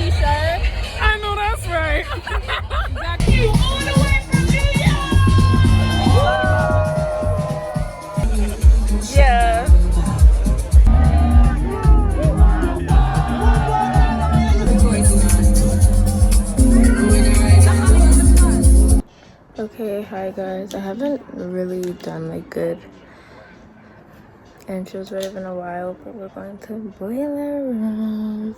t-shirt. I know that's right. You all the way from New York. Yeah. Okay, hi guys. I haven't really done like good intros right in a while, but we're going to boiler room.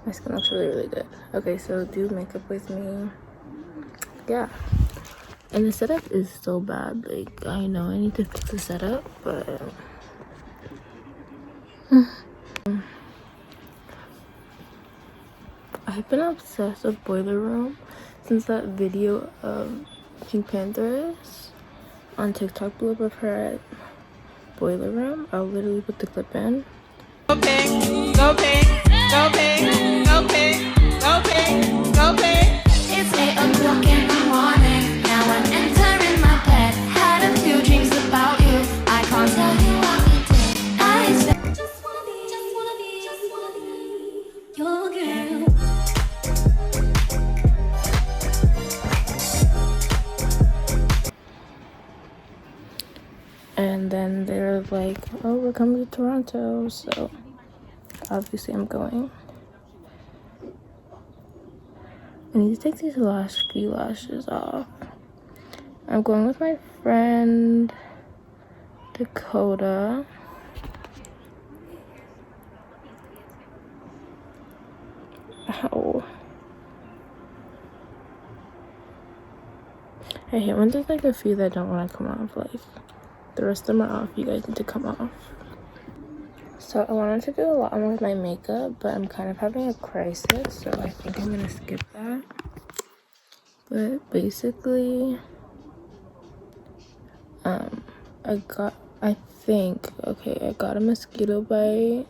My skin looks really good. Okay, so do makeup with me. Yeah. And the setup is so bad. Like, I know I need to fix the setup, but I've been obsessed with boiler room since that video of Pink Panthers on TikTok blew up of her at boiler room. I'll literally put the clip in. Go pink, go pink, go pink, go pink, go pink, go pink. It's 8 o'clock in the morning. Now I'm entering my bed. Had a few drinks about you. I can't tell you what we did. I said, just wanna be your girl. And then they're like, oh, we're coming to Toronto, so obviously I'm going. I need to take these last few lashes off. I'm going with my friend Dakota. Ow. I hate when there's like a few that don't want to come off. Like, the rest of them are off. You guys need to come off. So I wanted to do a lot more with my makeup, but I'm kind of having a crisis, so I think I'm gonna skip that. But basically, I got a mosquito bite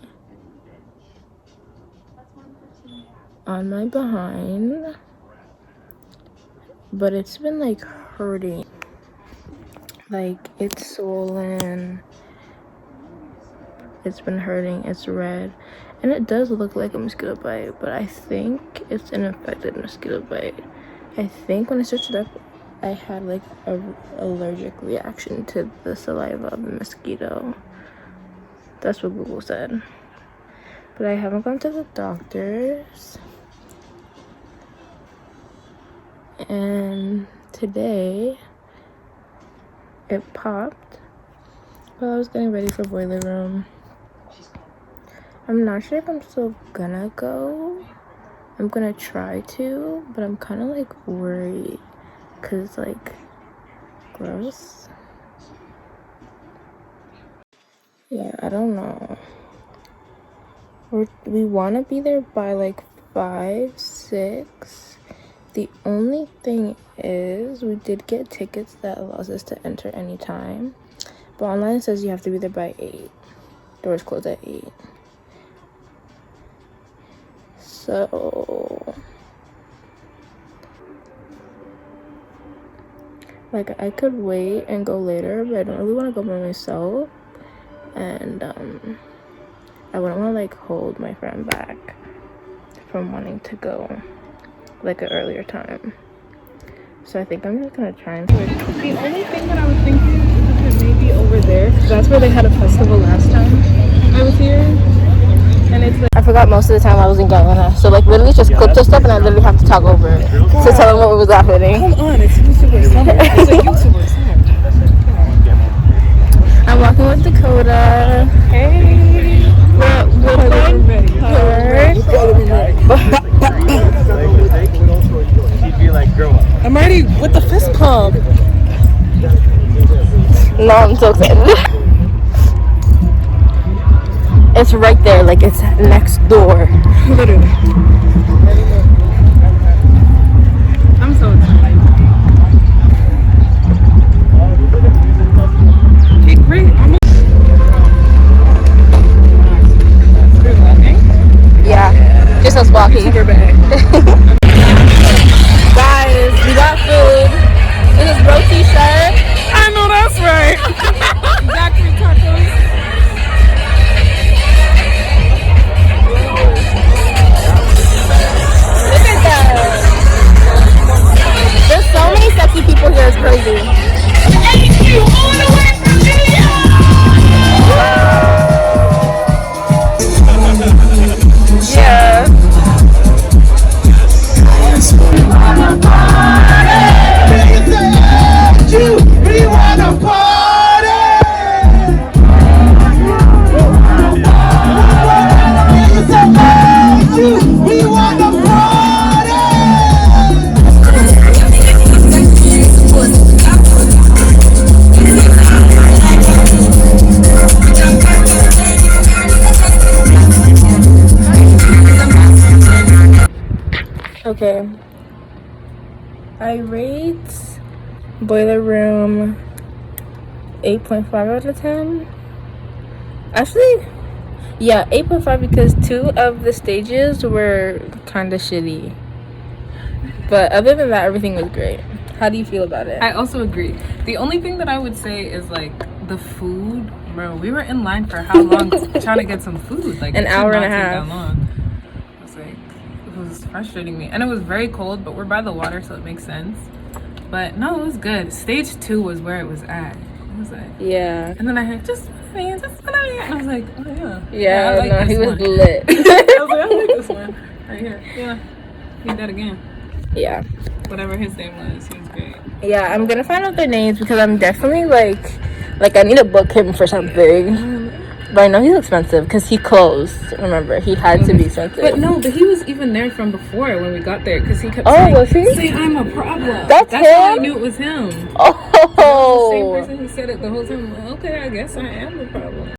on my behind, but it's been like hurting. Like, it's swollen, it's been hurting, it's red, and it does look like a mosquito bite, but I think it's an infected mosquito bite. I think when I searched it up, I had like a allergic reaction to the saliva of the mosquito. That's what Google said. But I haven't gone to the doctors. And today it popped while I was getting ready for boiler room. I'm not sure if I'm still gonna go. I'm gonna try to, but I'm kind of like worried because like gross. Yeah, I don't know. We want to be there by like 5, 6. The only thing is we did get tickets that allows us to enter anytime, but online it says you have to be there by 8. Doors close at 8. So like I could wait and go later, but I don't really want to go by myself, and I wouldn't want to like hold my friend back from wanting to go like an earlier time. So I think I'm just gonna try and switch. The only thing that I was thinking is maybe over there, because that's where they had a festival last time I was here. And it's like, I forgot most of the time I was in Guyana, so like literally just clip this stuff and I literally have to talk over it to tell them what was happening. come on, it's YouTuber summer. It's a YouTuber summer. I'm walking with Dakota. Hey, we're playing She'd be like, grow up. I'm already with the fist pump. No, I'm so excited. It's right there, like it's next door. Literally. I'm so excited. Okay, great. Yeah, just us walking. Super bad. Guys, we got food. This is bro t-shirt. I know that's right. Factory tacos. Okay. I rate Boiler Room 8.5 out of 10. Actually, yeah, 8.5 because 2 of the stages were kind of shitty. But other than that, everything was great. How do you feel about it? I also agree. The only thing that I would say is like the food, bro. We were in line for how long trying to get some food? Like An it hour did and a not take half. that long. It was like it was frustrating me, and it was very cold. But we're by the water, so it makes sense. But no, it was good. Stage 2 was where it was at. It was like, Yeah. and then I had just and I was like, oh yeah. Yeah, I like no, this he was one. lit. I was like, I like this one right here. Yeah, need that again. Yeah. Whatever his name was, he was great. Yeah, I'm gonna find out their names because I'm definitely like I need to book him for something. But I know he's expensive because he closed. Remember, he had to be expensive. But no, but he was even there from before when we got there because he kept was he? saying, I'm a problem. That's how I him? knew it was him. Oh. That was the same person who said it the whole time. Okay, I guess I am a problem.